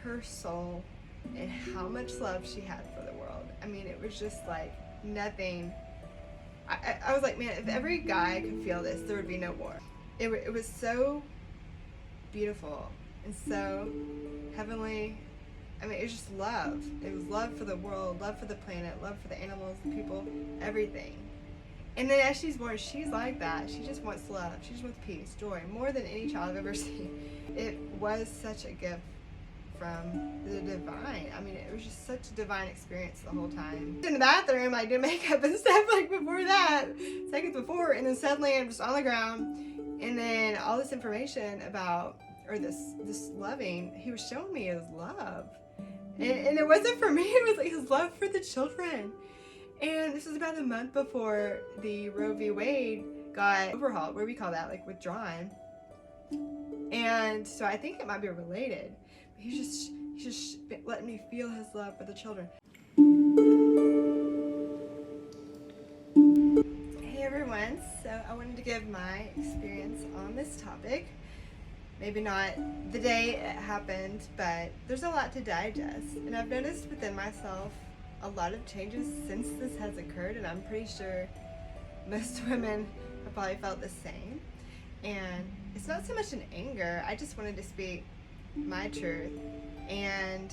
her soul and how much love she had for the world. I mean, it was just like nothing. I was like, man, if every guy could feel this, there would be no war. It was so beautiful and so heavenly. I mean, it was just love. It was love for the world, love for the planet, love for the animals, the people, everything. And then as she's born, she's like that. She just wants love. She just wants peace, joy, more than any child I've ever seen. It was such a gift from the divine. I mean, it was just such a divine experience the whole time. In the bathroom, I did makeup and stuff like before that, seconds before, and then suddenly I'm just on the ground, and then all this information about, or this loving, he was showing me his love. And it wasn't for me, it was like his love for the children. And this was about a month before the Roe V Wade got overhauled, what do we call that, like withdrawn. And so I think it might be related. He's just letting me feel his love for the children. Hey everyone, so I wanted to give my experience on this topic. Maybe not the day it happened, but there's a lot to digest. And I've noticed within myself a lot of changes since this has occurred, and I'm pretty sure most women have probably felt the same. And it's not so much an anger, I just wanted to speak my truth and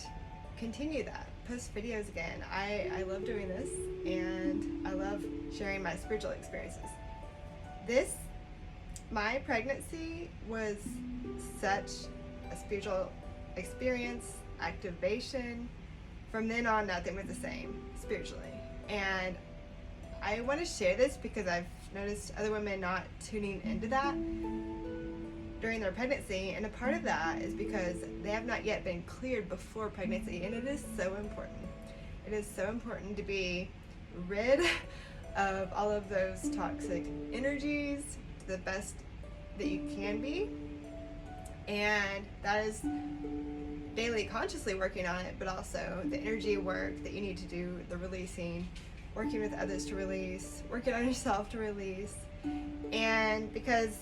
continue that, post videos again. I love doing this, and I love sharing my spiritual experiences. My pregnancy was such a spiritual experience, activation. From then on, nothing was the same spiritually. And I want to share this because I've noticed other women not tuning into that during their pregnancy, and a part of that is because they have not yet been cleared before pregnancy, and it is so important. It is so important to be rid of all of those toxic energies to the best that you can be, and that is daily consciously working on it, but also the energy work that you need to do, the releasing, working with others to release, working on yourself to release. And because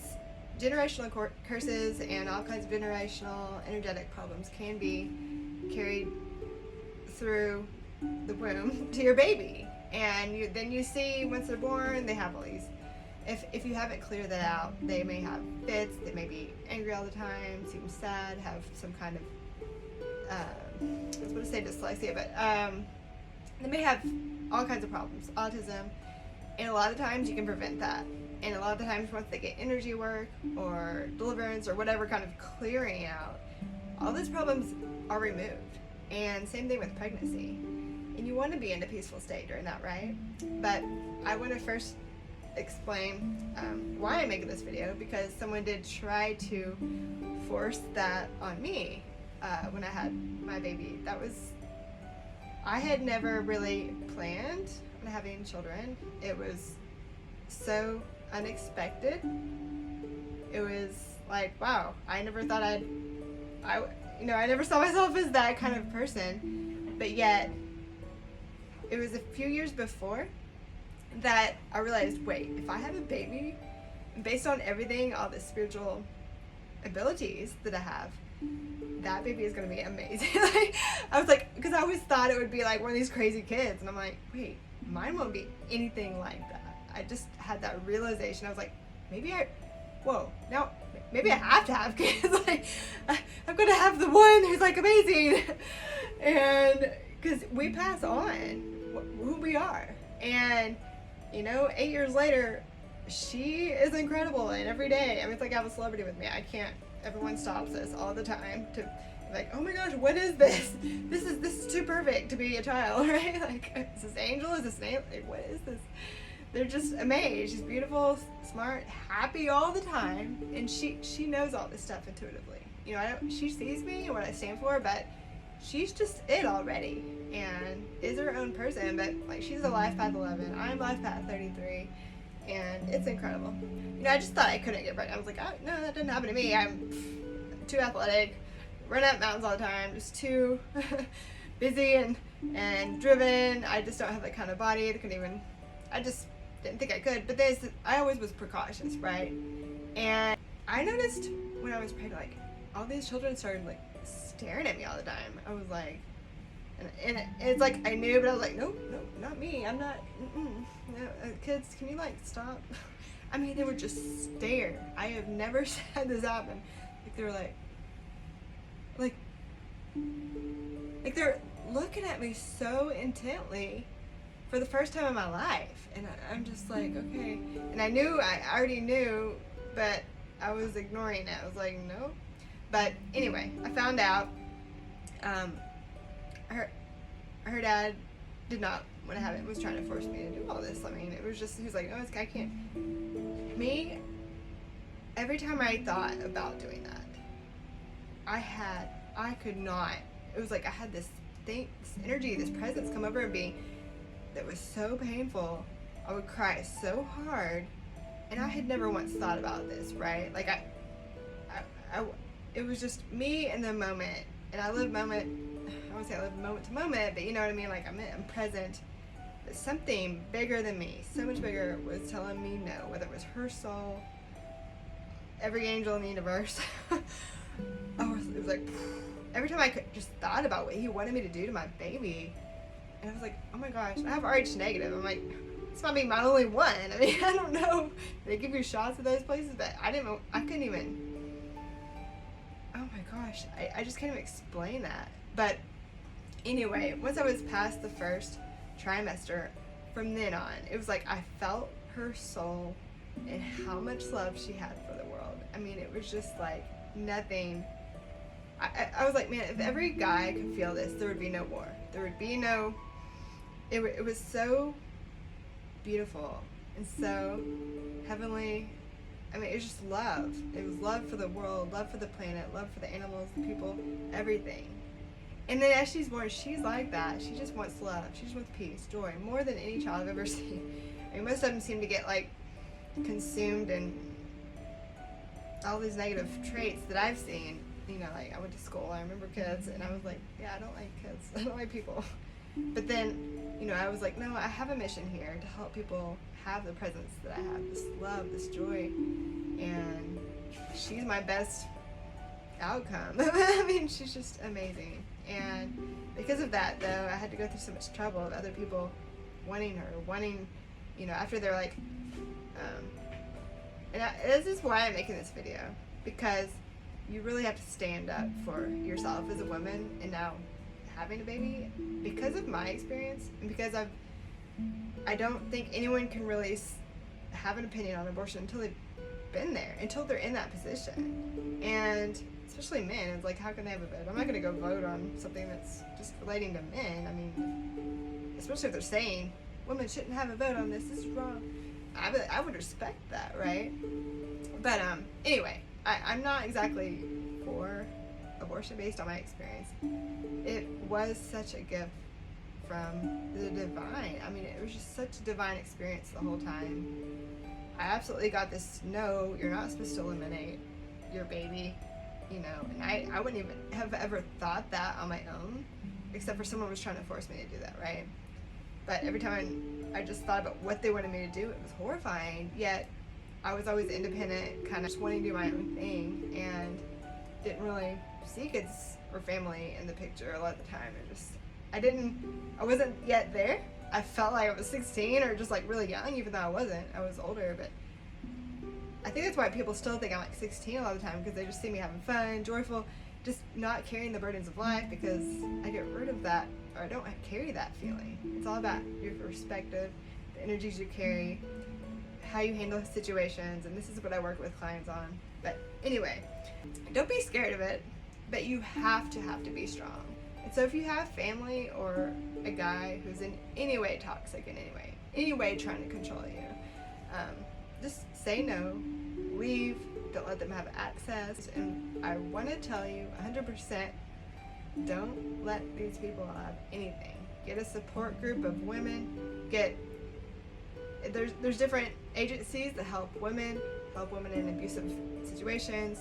generational curses and all kinds of generational energetic problems can be carried through the womb to your baby, and then you see once they're born they have all these, if you haven't cleared that out, they may have fits, they may be angry all the time, seem sad, have some kind of I was going to say dyslexia, but they may have all kinds of problems, autism, and a lot of times you can prevent that. And a lot of the times once they get energy work or deliverance or whatever kind of clearing out, all those problems are removed. And same thing with pregnancy. And you want to be in a peaceful state during that, right? But I want to first explain why I'm making this video, because someone did try to force that on me when I had my baby. I had never really planned on having children. It was so unexpected. It was like, wow, I never thought I never saw myself as that kind of person. But yet, it was a few years before that I realized, wait, if I have a baby, based on everything, all the spiritual abilities that I have, that baby is going to be amazing. I was like, because I always thought it would be like one of these crazy kids, and I'm like, wait, mine won't be anything like that. I just had that realization. I was like, maybe I have to have kids. Like, I'm going to have the one who's like amazing. And because we pass on who we are. And, 8 years later, she is incredible. And every day, I mean, it's like I have a celebrity with me. Everyone stops us all the time to like, oh my gosh, what is this? This is too perfect to be a child, right? Like, is this Angel? Is this Nate? Like, what is this? They're just amazed. She's beautiful, smart, happy all the time, and she knows all this stuff intuitively. She sees me and what I stand for, but she's just it already, and is her own person. But like, she's a life path 11. I'm life path 33. And it's incredible. I just thought I couldn't get pregnant. I was like, oh, no, that didn't happen to me. I'm too athletic, run up mountains all the time, just too busy and driven. I just don't have that kind of body. I just didn't think I could. But I always was precautious, right? And I noticed when I was pregnant, like, all these children started like staring at me all the time. I was like, and it's like I knew, but I was like, nope, not me. I'm not. No, kids, can you like stop? I mean, they would just stare. I have never had this happen. Like they were like they're looking at me so intently for the first time in my life, and I'm just like, okay. And I already knew, but I was ignoring it. I was like, nope. But anyway, I found out. Her dad did not want to have it. Was trying to force me to do all this. I mean, it was just, he was like, oh, I can't. Me, every time I thought about doing that, I could not. It was like I had this thing, this energy, this presence come over me that was so painful. I would cry so hard, and I had never once thought about this, right? Like it was just me in the moment, and I live moment. I won't say I live moment to moment, but you know what I mean. Like I'm present. But something bigger than me, so much bigger, was telling me no. Whether it was her soul, every angel in the universe. It was like every time I just thought about what he wanted me to do to my baby, and I was like, oh my gosh, I have RH negative. I'm like, this might be my only one. I mean, I don't know. They give you shots at those places, but I couldn't even. Oh my gosh, I just can't even explain that. But anyway, once I was past the first trimester, from then on, it was like I felt her soul and how much love she had for the world. I mean, it was just like nothing. I was like, man, if every guy could feel this, there would be no war. There would be no. It was so beautiful and so heavenly. I mean, it was just love. It was love for the world, love for the planet, love for the animals, the people, everything. And then as she's born, she's like that. She just wants love. She just wants peace, joy, more than any child I've ever seen. I mean, most of them seem to get like consumed in all these negative traits that I've seen. You know, like I went to school, I remember kids, and I was like, yeah, I don't like kids. I don't like people. But then, you know, I was like, no, I have a mission here to help people have the presence that I have, this love, this joy. And she's my best outcome. I mean, she's just amazing. And because of that, though, I had to go through so much trouble of other people wanting her, you know, after they're like, this is why I'm making this video, because you really have to stand up for yourself as a woman, and now having a baby, because of my experience, and because I don't think anyone can really have an opinion on abortion until they've been there, until they're in that position. And especially men, it's like, how can they have a vote? I'm not going to go vote on something that's just relating to men. I mean, especially if they're saying women shouldn't have a vote on this is wrong. I would respect that, right? But anyway, I'm not exactly for abortion based on my experience. It was such a gift from the divine. I mean, it was just such a divine experience the whole time. I absolutely got this, no, you're not supposed to eliminate your baby, you know, and I wouldn't even have ever thought that on my own, except for someone was trying to force me to do that, right? But every time I just thought about what they wanted me to do, it was horrifying, yet I was always independent, kind of just wanting to do my own thing, and didn't really see kids or family in the picture a lot of the time. I wasn't yet there. I felt like I was 16 or just like really young, even though I wasn't. I was older, but I think that's why people still think I'm like 16 a lot of the time, because they just see me having fun, joyful, just not carrying the burdens of life, because I get rid of that, or I don't carry that feeling. It's all about your perspective, the energies you carry, how you handle situations, and this is what I work with clients on. But anyway, don't be scared of it, but you have to be strong. And so if you have family or a guy who's in any way toxic in any way trying to control you, just say no, leave, don't let them have access. And I want to tell you 100%, don't let these people have anything. Get a support group of women. There's different agencies that help women in abusive situations,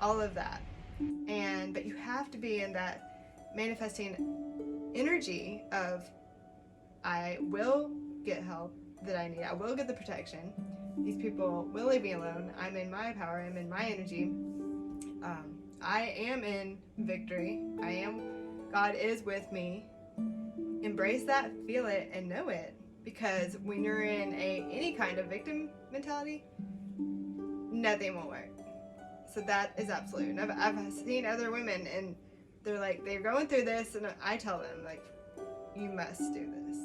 all of that. But you have to be in that manifesting energy of, I will get help that I need. I will get the protection. These people will leave me alone. I'm in my power. I'm in my energy. I am in victory. God is with me. Embrace that, feel it, and know it. Because when you're in any kind of victim mentality, nothing will work. So that is absolute. And I've seen other women, and they're going through this, and I tell them, like, you must do this,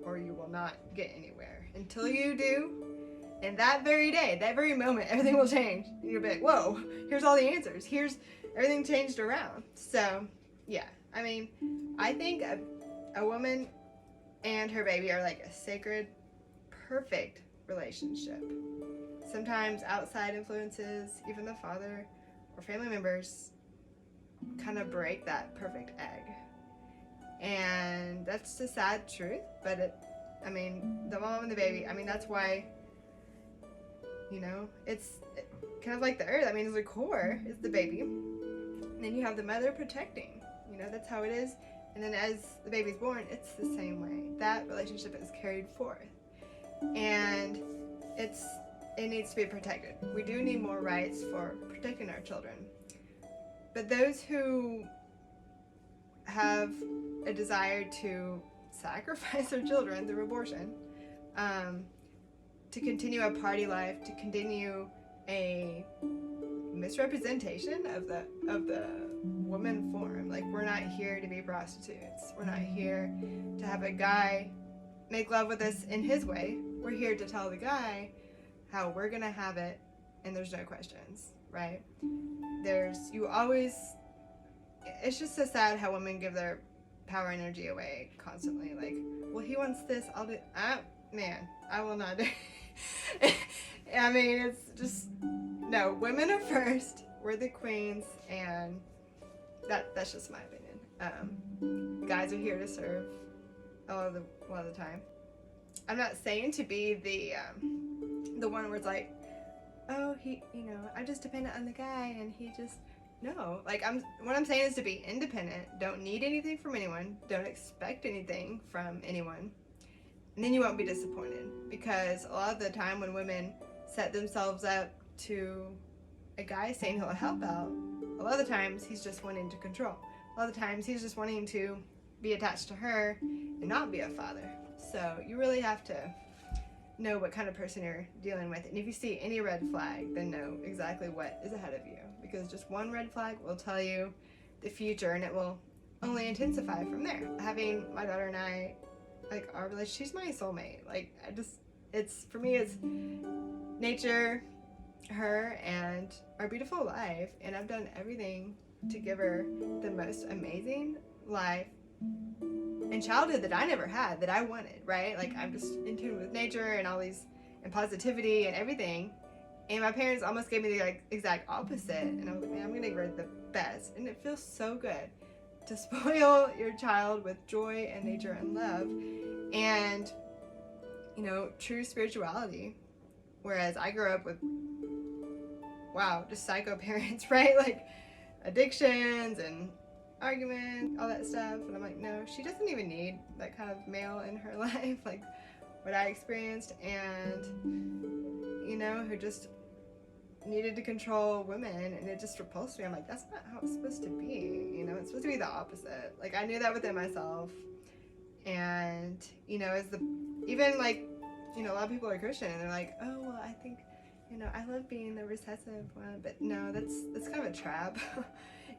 or you will not get anywhere. Until you do, and that very day, that very moment, everything will change. And you'll be like, whoa, here's all the answers. Here's everything changed around. So, yeah. I mean, I think a woman and her baby are like a sacred, perfect relationship. Sometimes outside influences, even the father or family members, kind of break that perfect egg. And that's the sad truth, but the mom and the baby, that's why, it's kind of like the earth. It's the core is the baby. And then you have the mother protecting. That's how it is. And then as the baby's born, it's the same way. That relationship is carried forth. And it needs to be protected. We do need more rights for protecting our children. But those who have a desire to sacrifice their children through abortion, to continue a party life, to continue a misrepresentation of the woman form. Like, we're not here to be prostitutes. We're not here to have a guy make love with us in his way. We're here to tell the guy how we're gonna have it, and there's no questions, right? It's just so sad how women give their power energy away constantly. Like, well, he wants this, I'll do, man, I will not do. It's just, no, women are first, we're the queens, and that's just my opinion. Guys are here to serve a lot of the time. I'm not saying to be the one where it's like, oh, he, I'm just dependent on the guy, and he just, no. Like, what I'm saying is to be independent. Don't need anything from anyone. Don't expect anything from anyone. And then you won't be disappointed. Because a lot of the time when women set themselves up to a guy saying he'll help out, a lot of the times he's just wanting to control. A lot of the times he's just wanting to be attached to her and not be a father. So you really have to know what kind of person you're dealing with. And if you see any red flag, then know exactly what is ahead of you. Because just one red flag will tell you the future, and it will only intensify from there. Having my daughter and I, like, our relationship, she's my soulmate. Like, for me, it's nature, her, and our beautiful life. And I've done everything to give her the most amazing life and childhood that I never had, that I wanted, right? Like, I'm just in tune with nature and all these, and positivity and everything. And my parents almost gave me the exact opposite. And I was like, man, I'm gonna give her the best. And it feels so good to spoil your child with joy and nature and love and, true spirituality. Whereas I grew up with, just psycho parents, right? Like, addictions and argument, all that stuff. And I'm like, no, she doesn't even need that kind of male in her life, like what I experienced, and who just needed to control women, and it just repulsed me. I'm like, that's not how it's supposed to be. It's supposed to be the opposite. Like, I knew that within myself. And a lot of people are Christian, and they're like, oh, well, I think I love being the recessive one. But no, that's kind of a trap.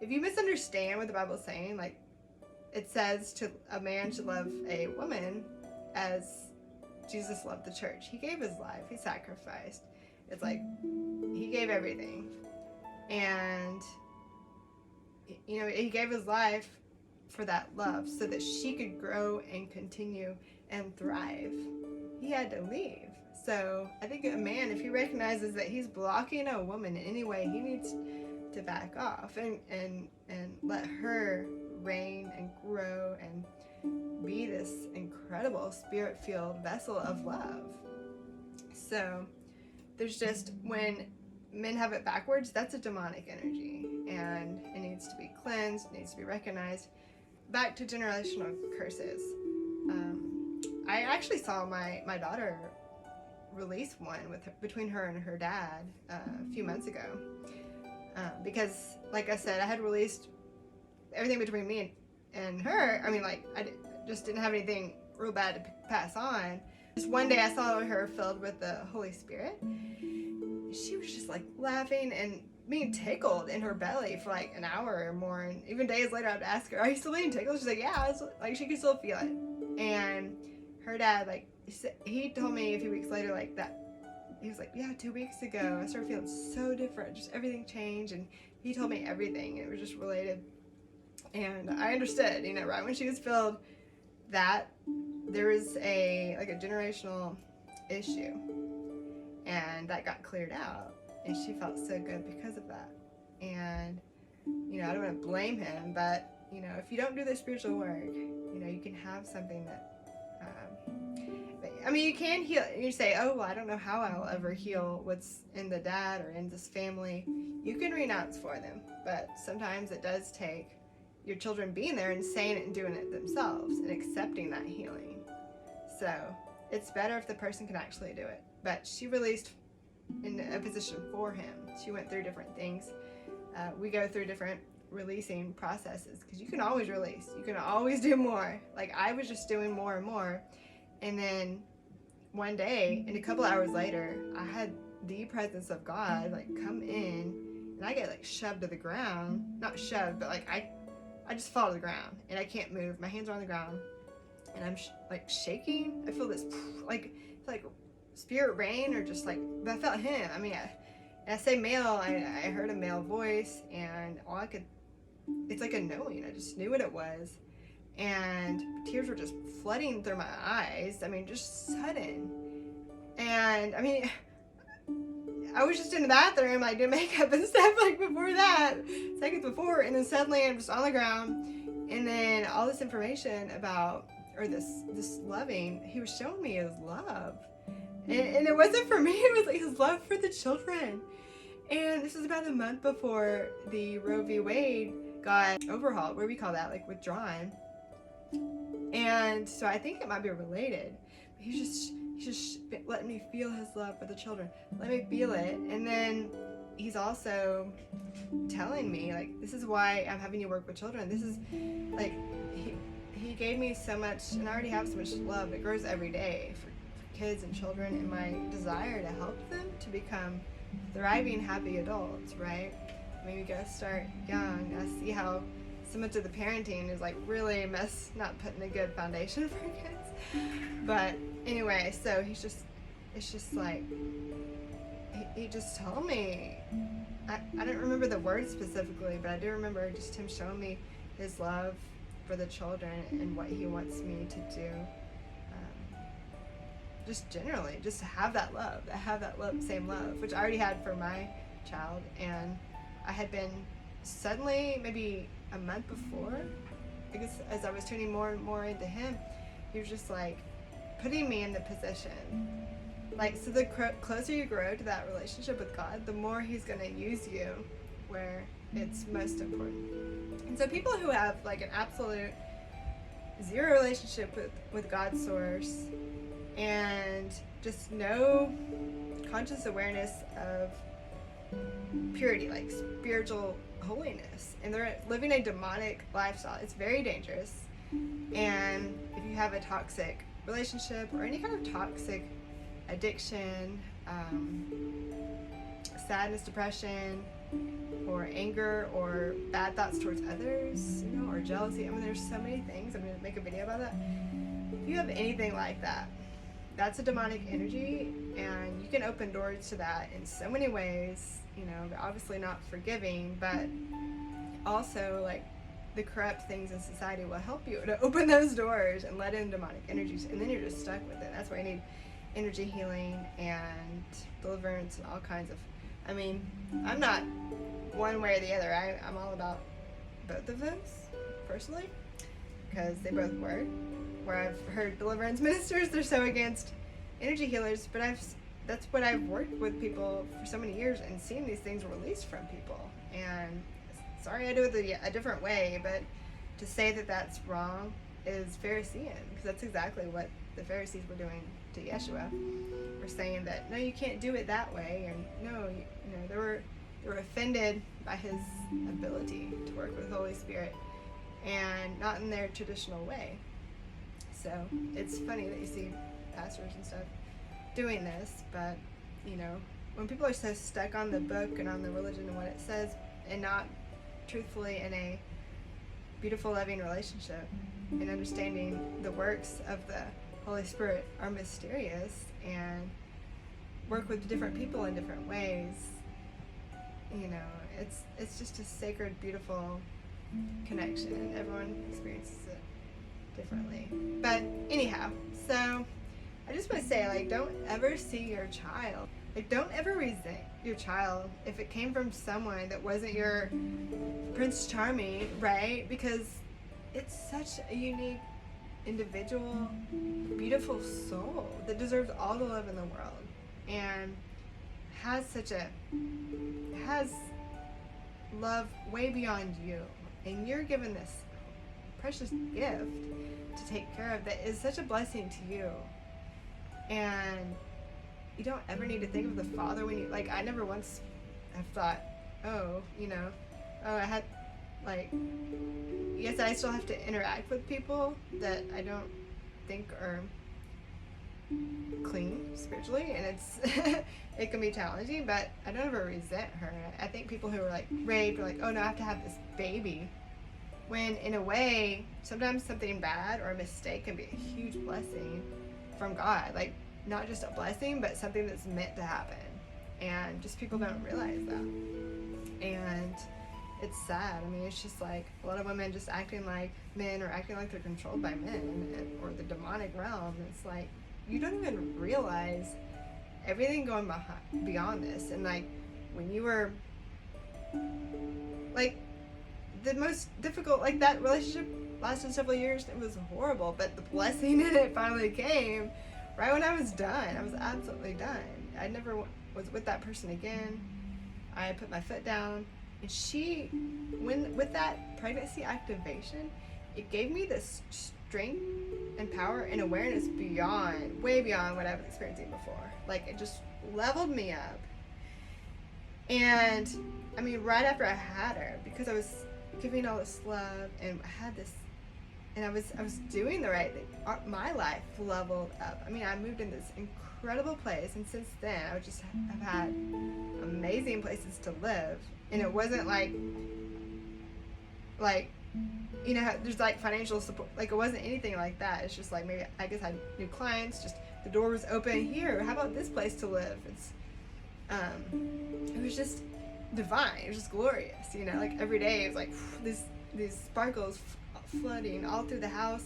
If you misunderstand what the Bible's saying, like, it says a man should love a woman as Jesus loved the church. He gave his life. He sacrificed. It's like, he gave everything. And, he gave his life for that love so that she could grow and continue and thrive. He had to leave. So I think a man, if he recognizes that he's blocking a woman in any way, he needs to back off and let her reign and grow and be this incredible spirit-filled vessel of love. So there's just, when men have it backwards, that's a demonic energy, and it needs to be cleansed, it needs to be recognized. Back to generational curses. I actually saw my daughter release one between her and her dad a few months ago. because, like I said, I had released everything between me and her. I mean, like, just didn't have anything real bad to pass on. Just one day I saw her filled with the Holy Spirit. She was just like laughing and being tickled in her belly for like an hour or more. And even days later, I'd ask her, "Are you still being tickled?" She's like, "Yeah." I was like, she could still feel it. And her dad, like, he told me a few weeks later, like, that he was like, "Yeah, 2 weeks ago, I started feeling so different. Just everything changed." And he told me everything. It was just related. And I understood, you know, right when she was filled, that there was a generational issue, and that got cleared out, and she felt so good because of that. And, you know, I don't want to blame him, but, you know, if you don't do the spiritual work, you know, you can have something that, I mean, you can heal. You say, "Oh, well, I don't know how I'll ever heal what's in the dad or in this family." You can renounce for them, but sometimes it does take your children being there and saying it and doing it themselves and accepting that healing. So it's better if the person can actually do it. But she released in a position for him. She went through different things. We go through different releasing processes, because you can always release. You can always do more. Like, I was just doing more and more. And then one day, and a couple hours later, I had the presence of God, like, come in, and I get, like, shoved to the ground. Not shoved, but, like, I just fall to the ground, and I can't move. My hands are on the ground, and I'm like shaking. I feel this like spirit rain, or just like, but I felt him. I mean, I say male. I heard a male voice, and it's like a knowing. I just knew what it was, and tears were just flooding through my eyes. I mean, just sudden. And I mean, I was just in the bathroom, like, doing makeup and stuff, like, before that, seconds before, and then suddenly I'm just on the ground, and then all this information about, or this loving, he was showing me his love, and it wasn't for me, it was like his love for the children. And this was about a month before the Roe V. Wade got overhauled, what do we call that, like, withdrawn. And so I think it might be related. He's just letting me feel his love for the children. Let me feel it. And then he's also telling me, like, this is why I'm having you work with children. This is, like, he gave me so much, and I already have so much love. It grows every day for kids and children, and my desire to help them to become thriving, happy adults, right? I mean, we gotta start young. I see how so much of the parenting is, like, really not putting a good foundation for kids. But anyway, so it's just like, he just told me, I don't remember the words specifically, but I do remember just him showing me his love for the children and what he wants me to do. Just generally, just to have that love, same love, which I already had for my child. And I had been suddenly, maybe a month before, I guess, as I was turning more and more into him, he was just like putting me in the position. Like, so the closer you grow to that relationship with God, the more he's going to use you where it's most important. And so people who have, like, an absolute zero relationship with God's source, and just no conscious awareness of purity, like spiritual holiness, and they're living a demonic lifestyle, it's very dangerous. And if you have a toxic relationship or any kind of toxic addiction, sadness, depression, or anger, or bad thoughts towards others, you know, or jealousy, I mean, there's so many things. I'm going to make a video about that. If you have anything like that, that's a demonic energy, and you can open doors to that in so many ways. You know, obviously not forgiving, but also, like, the corrupt things in society will help you to open those doors and let in demonic energies, and then you're just stuck with it. That's why you need energy healing and deliverance and all kinds of, I mean, I'm not one way or the other. I'm all about both of those, personally, because they both work. Where I've heard deliverance ministers, they're so against energy healers, but that's what I've worked with people for so many years and seen these things released from people. And sorry I do it a different way, but to say that that's wrong is Pharisaian, because that's exactly what the Pharisees were doing to Yeshua. We're saying that, no, you can't do it that way, and no, you know, there were They were offended by his ability to work with the Holy Spirit, and not in their traditional way. So it's funny that you see pastors and stuff doing this, but when people are so stuck on the book and on the religion and what it says, and not truthfully in a beautiful, loving relationship, and understanding the works of the Holy Spirit are mysterious and work with different people in different ways, it's just a sacred, beautiful connection, and everyone experiences it differently. But anyhow, so I just want to say, don't ever see your child, don't ever resent your child if it came from someone that wasn't your Prince Charming, right? Because it's such a unique, individual, beautiful soul that deserves all the love in the world, and has love way beyond you, and you're given this precious gift to take care of that is such a blessing to you. And you don't ever need to think of the Father when you, I never once have thought, I had, yes, I still have to interact with people that I don't think are clean spiritually, and it can be challenging, but I don't ever resent her. I think people who are raped are oh no, I have to have this baby, when in a way sometimes something bad or a mistake can be a huge blessing from God, not just a blessing, but something that's meant to happen, and just people don't realize that. And it's sad. It's just a lot of women just acting like men, or acting like they're controlled by men, or the demonic realm. It's you don't even realize everything going beyond this. And when you were the most difficult, that relationship lasted several years. It was horrible, but the blessing in it finally came right when I was done. I was absolutely done. I never was with that person again. I put my foot down, and with that pregnancy activation, it gave me this strength and power and awareness way beyond what I was experiencing before. It just leveled me up. And right after I had her, because I was giving all this love, and I had this, and I was doing the right thing, my life leveled up. I moved in this incredible place, and since then I would just have had amazing places to live. And it wasn't there's financial support, it wasn't anything like that. It's just maybe I guess I had new clients, just the door was open. Here, how about this place to live? It was just divine. It was just glorious, every day it was these sparkles flooding all through the house,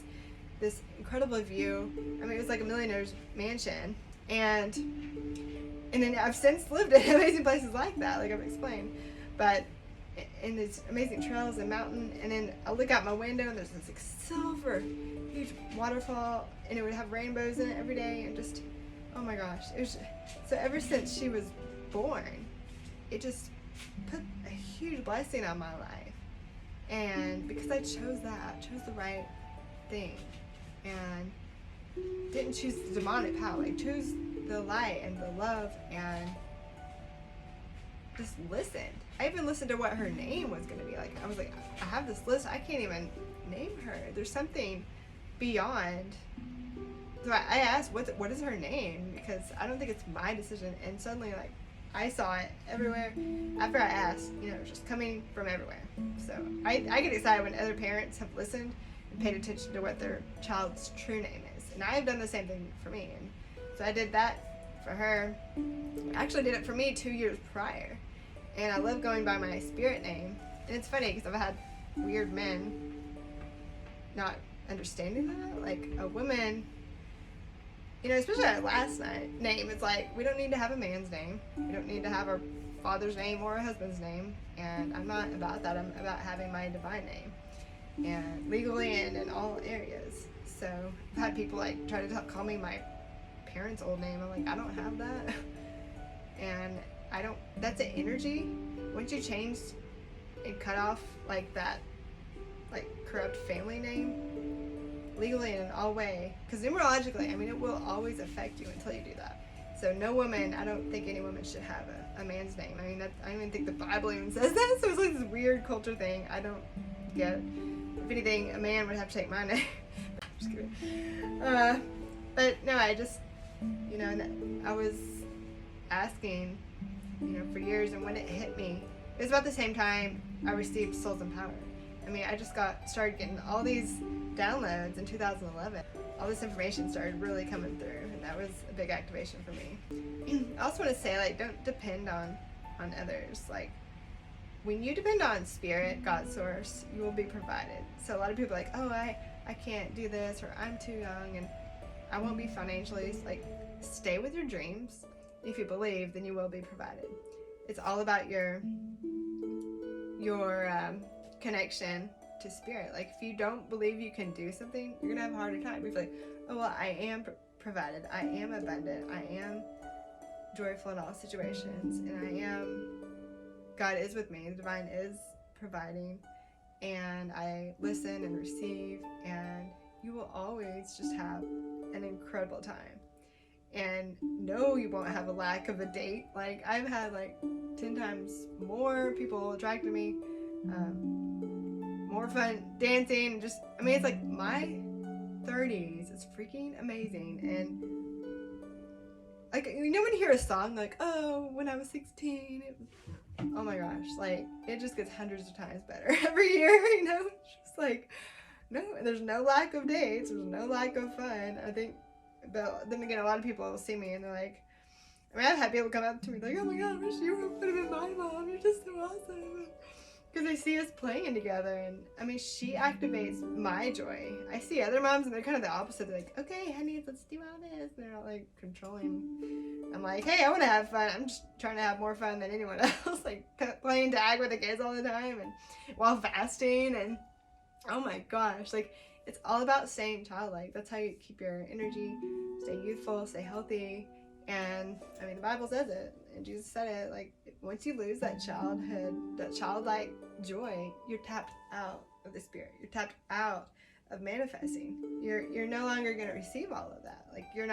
this incredible view. It was like a millionaire's mansion, and then I've since lived in amazing places like that, like I've explained, but in these amazing trails and mountain. And then I look out my window, and there's this silver huge waterfall, and it would have rainbows in it every day, and just, oh my gosh, it was so. Ever since she was born, it just put a huge blessing on my life. And because I chose the right thing, and didn't choose the demonic power, chose the light and the love, and just listened. I even listened to what her name was going to be. I was I have this list, I can't even name her. There's something beyond. So I asked, what is her name? Because I don't think it's my decision. And suddenly, I saw it everywhere. After I asked, it was just coming from everywhere. So I get excited when other parents have listened and paid attention to what their child's true name is. And I have done the same thing for me. And so I did that for her. I actually did it for me 2 years prior. And I love going by my spirit name. And it's funny because I've had weird men not understanding that. A woman, especially our last name, it's we don't need to have a man's name. We don't need to have our father's name or a husband's name. And I'm not about that. I'm about having my divine name. And legally and in all areas. So I've had people try to call me my parents' old name. I'm I don't have that. And I don't, that's an energy. Once you change and cut off that, corrupt family name, legally and in all way, because numerologically, it will always affect you until you do that. So no woman, I don't think any woman should have a man's name. I mean, I don't even think the Bible even says that. So it's like this weird culture thing. I don't get. If anything, a man would have to take my name. Just kidding. But no, I just, I was asking, for years, and when it hit me, it was about the same time I received Souls in Power. I mean, I just started getting all these downloads in 2011. All this information started really coming through, and that was a big activation for me. I also want to say, like, don't depend on others. Like, when you depend on Spirit, God's source, you will be provided. So a lot of people are like, oh, I can't do this, or I'm too young, and I won't be financially. Like, stay with your dreams. If you believe, then you will be provided. It's all about your connection to Spirit. Like, if you don't believe you can do something, you're gonna have a harder time. You're like, oh well, I am provided, I am abundant, I am joyful in all situations, and God is with me, the divine is providing, and I listen and receive, and you will always just have an incredible time. And no, you won't have a lack of a date. Like, I've had like 10 times more people attract to me, more fun dancing, it's like my 30s is freaking amazing. And like, when you hear a song like, oh, when I was 16, oh my gosh, like, it just gets hundreds of times better every year, it's just like, no, there's no lack of dates, there's no lack of fun. I think, but then again, a lot of people will see me and they're like, I've had people come up to me like, oh my god, I wish you would have been my mom, you're just so awesome. Because they see us playing together, and she activates my joy. I see other moms and they're kind of the opposite. They're like, okay, honey, let's do all this. They're not like controlling. I'm like, hey, I want to have fun. I'm just trying to have more fun than anyone else. Like, playing tag with the kids all the time and while fasting, and oh my gosh, like, it's all about staying childlike. That's how you keep your energy, stay youthful, stay healthy. And the Bible says it, and Jesus said it, like, once you lose that childhood, that childlike joy, you're tapped out of the Spirit. You're tapped out of manifesting. You're no longer going to receive all of that. Like, you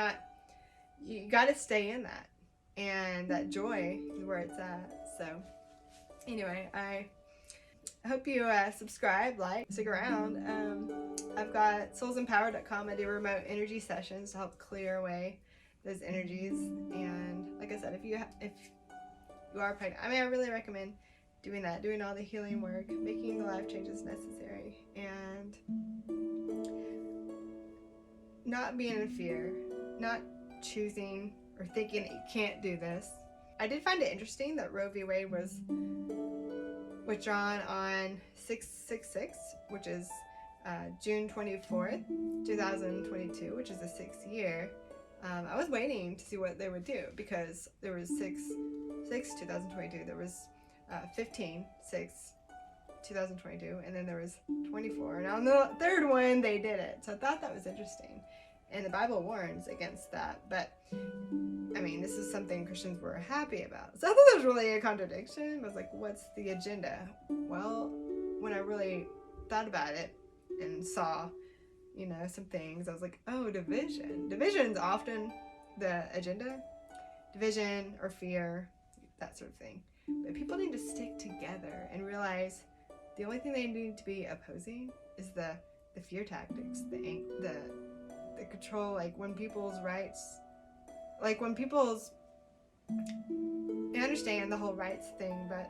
got to stay in that. And that joy is where it's at. So anyway, I hope you subscribe, like, stick around. I've got soulsempowered.com. I do remote energy sessions to help clear away those energies. And like I said, if you are pregnant, I really recommend doing that, doing all the healing work, making the life changes necessary, and not being in fear, not choosing or thinking that you can't do this. I did find it interesting that Roe V. Wade was withdrawn on 6/6/6, which is June 24th, 2022, which is the 6th year. I was waiting to see what they would do, because there was 6/6/2022, there was 15/6/2022, and then there was 24. And on the third one, they did it. So I thought that was interesting. And the Bible warns against that. But, this is something Christians were happy about. So I thought that was really a contradiction. I was like, what's the agenda? Well, when I really thought about it and saw some things, I was like, oh, division. Division's often the agenda. Division or fear, that sort of thing. But people need to stick together and realize the only thing they need to be opposing is the fear tactics, the control, like when people's rights, I understand the whole rights thing, but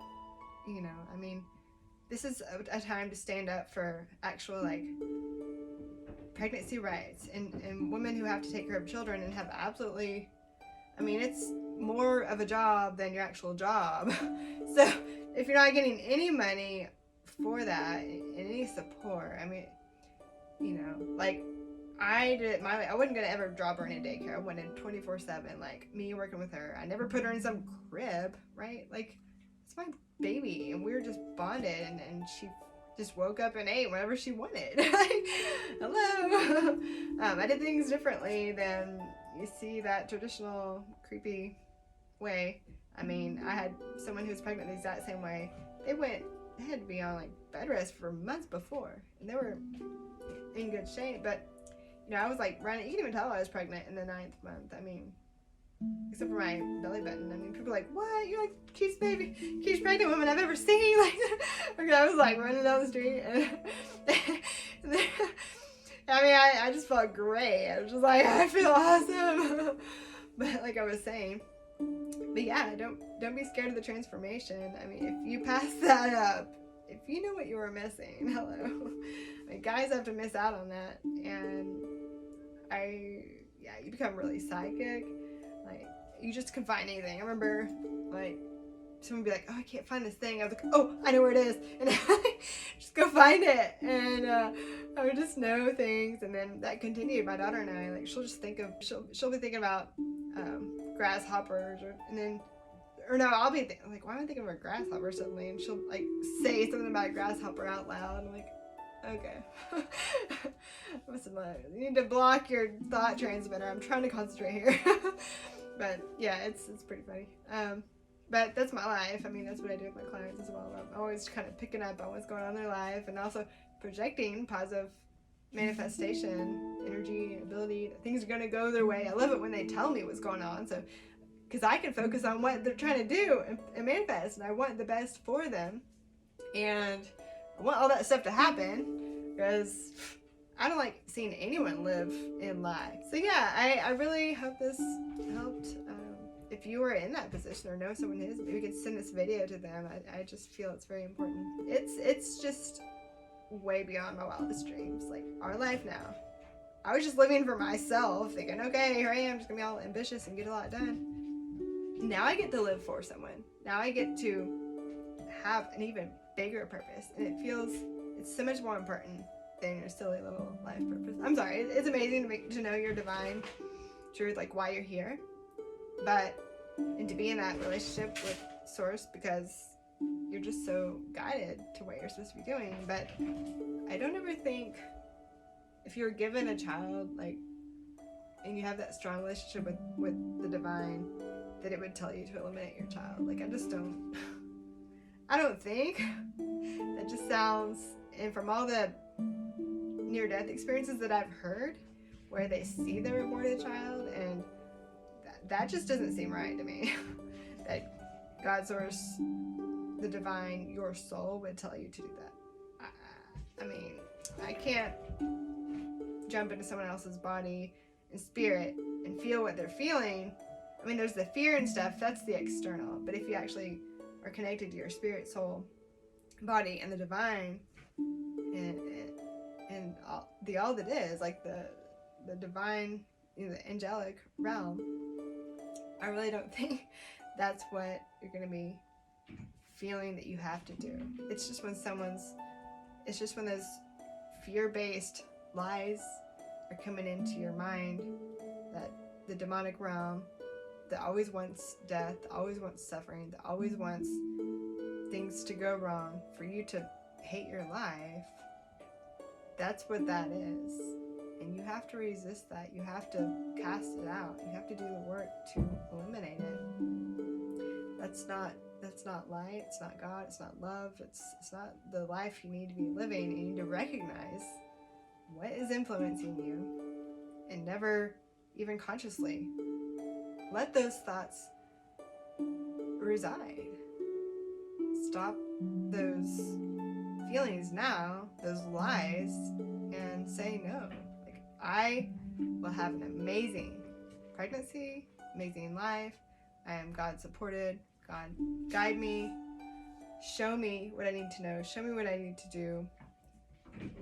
this is a time to stand up for actual, like, pregnancy rights and women who have to take care of children and have absolutely, it's more of a job than your actual job. So if you're not getting any money for that and any support, like, I did it my way. I wasn't going to ever drop her in a daycare. I wanted 24/7, like, me working with her. I never put her in some crib, right? Like, it's my baby, and we were just bonded, and she just woke up and ate whatever she wanted. Hello. I did things differently than you see that traditional creepy way. I had someone who was pregnant the exact same way. They had to be on, like, bed rest for months before, and they were in good shape. But I was like running. You can even tell I was pregnant in the 9th month. except for my belly button. I mean, people are like, what? You're like the cutest baby, cutest pregnant woman I've ever seen. Like, okay, I was like running down the street, and I mean, I just felt great. I was just like, I feel awesome. But like I was saying, but yeah, don't be scared of the transformation. I mean, if you pass that up, if you know what you were missing, hello. I mean, guys have to miss out on that, and you become really psychic. Like, you just can find anything. I remember, like, someone would be like, oh, I can't find this thing. I was like, oh, I know where it is. And I just go find it. And I would just know things. And then that continued. My daughter and I, like, she'll just think of, she'll be thinking about grasshoppers. I'll be like, why am I thinking of a grasshopper suddenly? And she'll, like, say something about a grasshopper out loud. I'm like, okay. You need to block your thought transmitter. I'm trying to concentrate here. But yeah, it's pretty funny. But that's my life. I mean, that's what I do with my clients as well. I'm always kind of picking up on what's going on in their life, and also projecting positive manifestation, energy, ability. That things are going to go their way. I love it when they tell me what's going on. So, because I can focus on what they're trying to do and manifest, and I want the best for them. And I want all that stuff to happen, because I don't like seeing anyone live in lie. So yeah, I really hope this helped. If you were in that position or know someone who is, maybe we could send this video to them. I just feel it's very important. It's just way beyond my wildest dreams. Like, our life now. I was just living for myself, thinking, okay, here I am, just gonna be all ambitious and get a lot done. Now I get to live for someone. Now I get to have an even bigger purpose, and it's so much more important than your silly little life purpose. I'm sorry, it's amazing to know your divine truth, like why you're here, and to be in that relationship with Source, because you're just so guided to what you're supposed to be doing. But I don't ever think, if you're given a child, like, and you have that strong relationship with the divine, that it would tell you to eliminate your child. Like, I don't think. That just sounds, and from all the near-death experiences that I've heard, where they see their aborted child, and that just doesn't seem right to me. That God, Source, the divine, your soul would tell you to do that. I mean, I can't jump into someone else's body and spirit and feel what they're feeling. I mean, there's the fear and stuff, that's the external. But if you actually are connected to your spirit, soul, body, and the divine, and all that is, like the divine, the angelic realm, I really don't think that's what you're going to be feeling that you have to do. It's just when those fear-based lies are coming into your mind, that the demonic realm that always wants death, always wants suffering, that always wants things to go wrong, for you to hate your life, that's what that is. And you have to resist that. You have to cast it out. You have to do the work to eliminate it. That's not light, it's not God, it's not love, it's not the life you need to be living. You need to recognize what is influencing you, and never even consciously let those thoughts reside. Stop those feelings now, those lies, and say no. Like, I will have an amazing pregnancy, amazing life. I am God supported. God, guide me. Show me what I need to know. Show me what I need to do.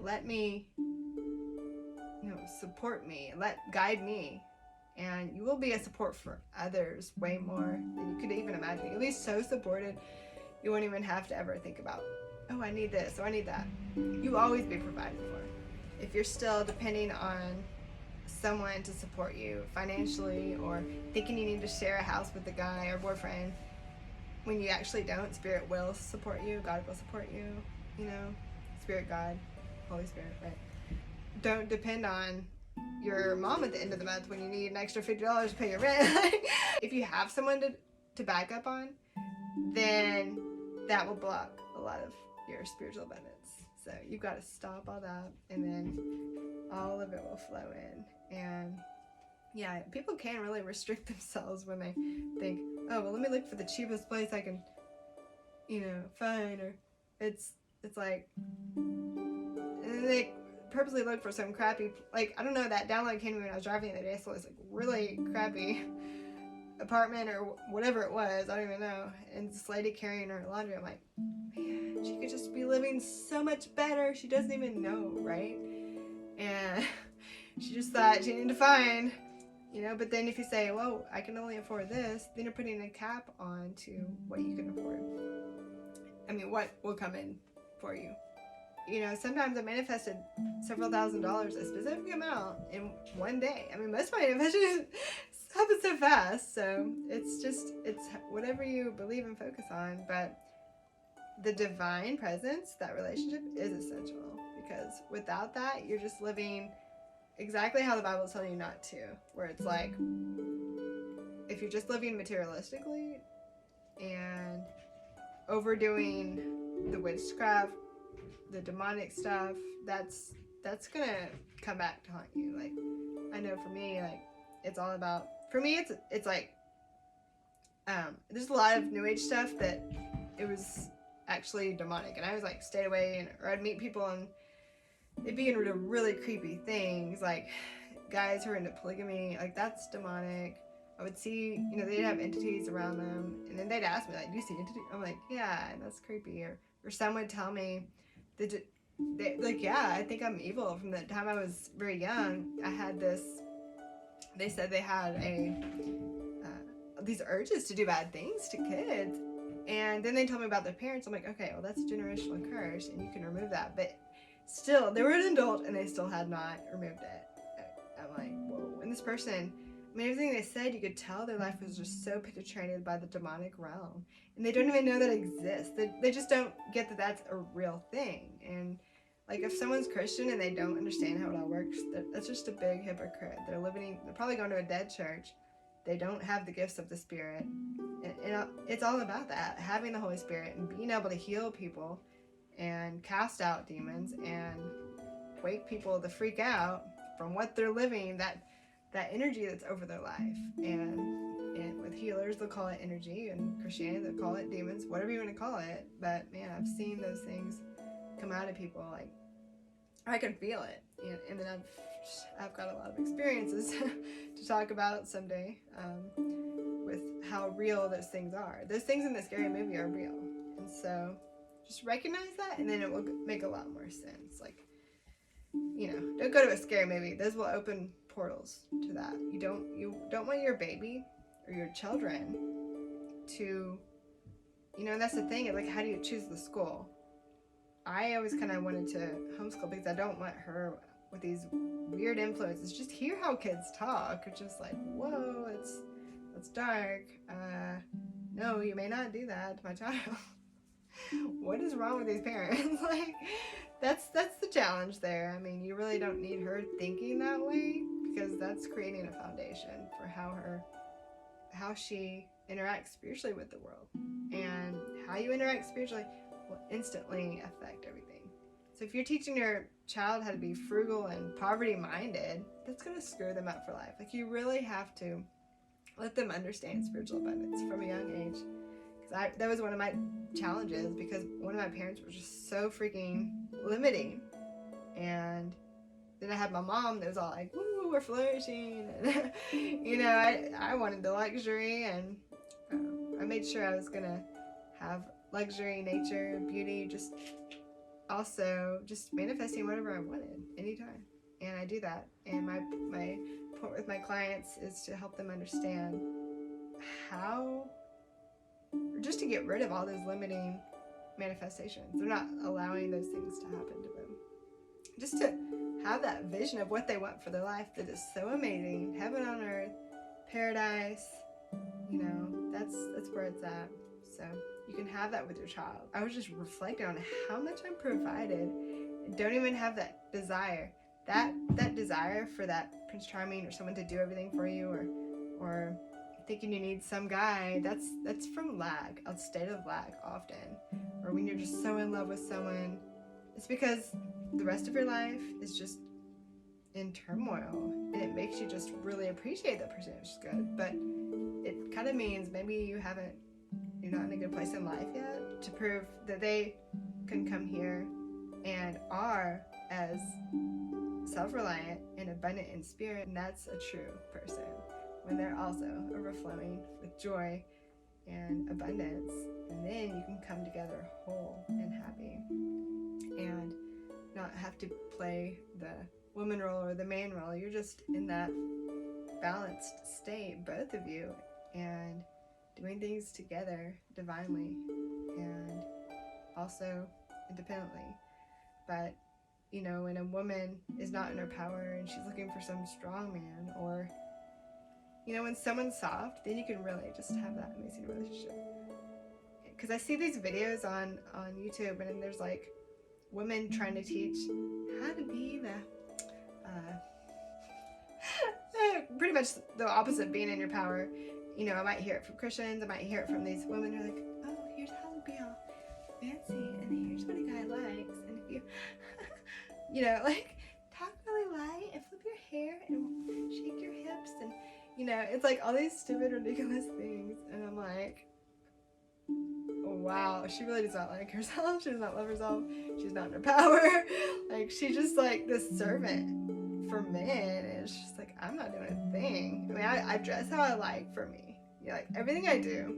Let me, support me. Guide me. And you will be a support for others way more than you could even imagine. You'll be so supported, you won't even have to ever think about, oh, I need this, or I need that. You'll always be provided for. If you're still depending on someone to support you financially, or thinking you need to share a house with a guy or boyfriend, when you actually don't, Spirit will support you, God will support you, Spirit, God, Holy Spirit, right? Don't depend on your mom at the end of the month when you need an extra $50 to pay your rent. If you have someone to back up on, then that will block a lot of your spiritual abundance. So you've got to stop all that, and then all of it will flow in. And Yeah, people can really restrict themselves when they think, oh, well, let me look for the cheapest place I can, find, or it's like, and they purposely look for some crappy, like, I don't know, that download came to me when I was driving the other day, so it's like really crappy apartment or whatever it was, I don't even know, and this lady carrying her laundry, I'm like, man, she could just be living so much better, she doesn't even know, right? And she just thought she needed to find, but then if you say, well, I can only afford this, then you're putting a cap on to what you can afford. I mean, what will come in for you. Sometimes I manifested several $1,000s, a specific amount, in one day. I mean, most of my manifestations happen so fast, so it's whatever you believe and focus on, but the divine presence, that relationship, is essential, because without that, you're just living exactly how the Bible is telling you not to, where it's like, if you're just living materialistically and overdoing the witchcraft, the demonic stuff, that's gonna come back to haunt you. Like, I know for me, like, it's all about, for me, it's like, there's a lot of New Age stuff that it was actually demonic, and I was like, stayed away, or I'd meet people and they'd be into really creepy things, like guys who are into polygamy, like, that's demonic. I would see, they'd have entities around them, and then they'd ask me, like, do you see entities? I'm like, yeah, that's creepy. Or some would tell me, like, yeah, I think I'm evil. From the time I was very young, I had this, they said they had these urges to do bad things to kids. And then they told me about their parents. I'm like, okay, well, that's a generational curse, and you can remove that. But still, they were an adult, and they still had not removed it. I'm like, whoa. And this person, I mean, everything they said, you could tell their life was just so penetrated by the demonic realm. And they don't even know that exists. They just don't get that that's a real thing. And, like, if someone's Christian and they don't understand how it all works, that's just a big hypocrite. They're probably going to a dead church. They don't have the gifts of the Spirit. And it's all about that, having the Holy Spirit and being able to heal people and cast out demons and wake people to freak out from what they're living, that energy that's over their life. And with healers, they'll call it energy, and Christianity, they'll call it demons, whatever you want to call it. But man, I've seen those things come out of people. Like, I can feel it, and then I've got a lot of experiences to talk about someday, with how real those things are. Those things in the scary movie are real, and so just recognize that, and then it will make a lot more sense. Like, don't go to a scary movie. Those will open portals to that. You don't want your baby or your children to, and that's the thing. It's like, how do you choose the school? I always kind of wanted to homeschool because I don't want her with these weird influences. Just hear how kids talk. It's just like, whoa, it's dark. No, you may not do that to my child. What is wrong with these parents? Like, that's the challenge there. I mean, you really don't need her thinking that way, because that's creating a foundation for how she interacts spiritually with the world. And how you interact spiritually will instantly affect everything. So if you're teaching your child how to be frugal and poverty-minded, that's going to screw them up for life. Like, you really have to let them understand spiritual abundance from a young age. Because that was one of my challenges, because one of my parents was just so freaking limiting. And then I had my mom that was all like, woo, we're flourishing. And, I wanted the luxury, and I made sure I was going to have luxury, nature, beauty, just also just manifesting whatever I wanted anytime. And I do that. And my point with my clients is to help them understand how, or just to get rid of all those limiting manifestations. They're not allowing those things to happen to them. Just to have that vision of what they want for their life that is so amazing, heaven on earth, paradise, that's where it's at. So you can have that with your child. I was just reflecting on how much I'm provided, and don't even have that desire. That desire for that Prince Charming or someone to do everything for you, or thinking you need some guy, that's from lack, a state of lack often. Or when you're just so in love with someone, it's because the rest of your life is just in turmoil, and it makes you just really appreciate that person, which is good. But it kind of means maybe you're not in a good place in life yet to prove that they can come here and are as self-reliant and abundant in spirit, and that's a true person when they're also overflowing with joy and abundance, and then you can come together whole and happy and not have to play the woman role or the man role. You're just in that balanced state, both of you, and doing things together divinely and also independently. But when a woman is not in her power and she's looking for some strong man, or when someone's soft, then you can really just have that amazing relationship. Because I see these videos on YouTube, and there's like women trying to teach how to be the pretty much the opposite of being in your power. I might hear it from Christians, I might hear it from these women who are like, oh, here's how to be all fancy, and here's what a guy likes, and if you like talk really light and flip your hair and shake your hips, and it's like all these stupid, ridiculous things, and I'm like, oh, wow, she really does not like herself, she does not love herself, she's not in her power, like she's just like this servant for men, and it's just like, I'm not doing a thing. I mean, I dress how I like for me, like everything I do.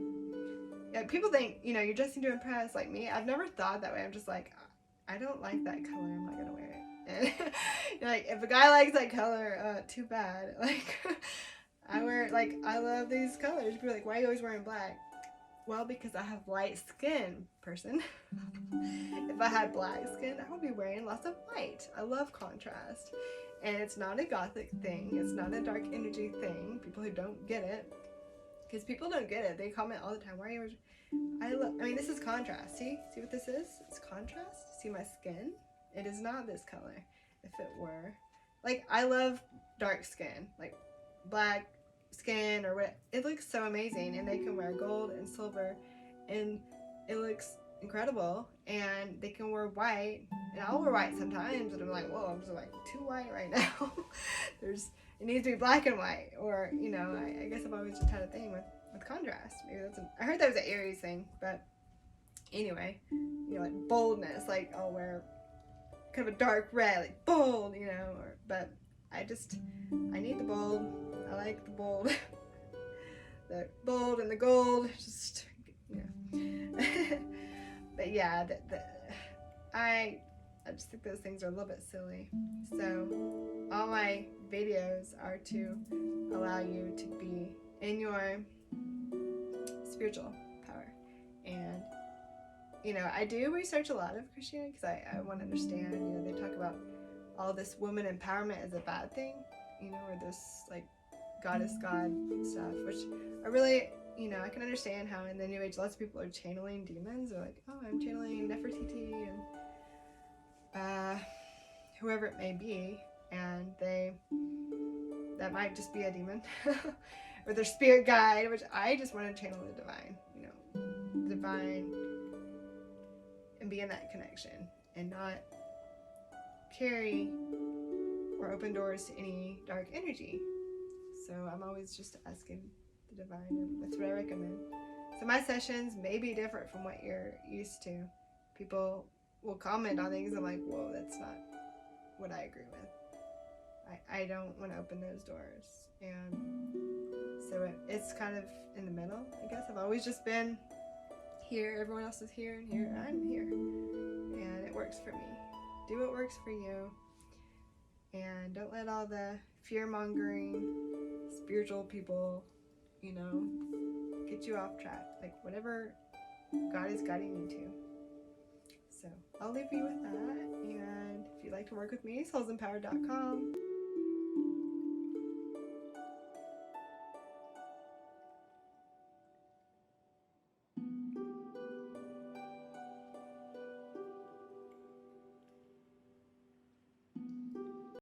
People think, you're dressing to impress, like me. I've never thought that way. I'm just like, I don't like that color, I'm not gonna wear it. And like, if a guy likes that color, too bad. Like, I love these colors. People are like, why are you always wearing black? Well, because I have light skin, person. If I had black skin, I would be wearing lots of white. I love contrast. And it's not a gothic thing. It's not a dark energy thing. People who don't get it. Because people don't get it. They comment all the time, why are you always... I mean, this is contrast. See what this is? It's contrast. See my skin? It is not this color. If it were. Like, I love dark skin. Like, black skin or what. It looks so amazing. And they can wear gold and silver. And it looks incredible. And they can wear white. And I'll wear white sometimes. And I'm like, whoa, I'm just like too white right now. It needs to be black and white. Or, I guess I've always just had a thing with contrast. Maybe I heard that was an Aries thing, but anyway, like boldness, like I'll wear kind of a dark red, like bold, but I need the bold. I like the bold. The bold and the gold, just, but yeah, I just think those things are a little bit silly. So all my videos are to allow you to be in your spiritual power. And I do research a lot of Christianity because I want to understand. They talk about all this woman empowerment as a bad thing, or this like goddess god stuff, which I really, I can understand how in the New Age lots of people are channeling demons. They're like, oh, I'm channeling Nefertiti and whoever it may be, and that might just be a demon. Or their spirit guide, which I just want to channel the divine, and be in that connection, and not carry or open doors to any dark energy. So I'm always just asking the divine, and that's what I recommend. So my sessions may be different from what you're used to. People will comment on things, I'm like, whoa, that's not what I agree with. I don't want to open those doors. And so it's kind of in the middle, I guess. I've always just been here, everyone else is here, and here I'm here. And it works for me. Do what works for you. And don't let all the fear-mongering spiritual people, get you off track. Like, whatever God is guiding you to. So I'll leave you with that. And if you'd like to work with me, soulsempowered.com.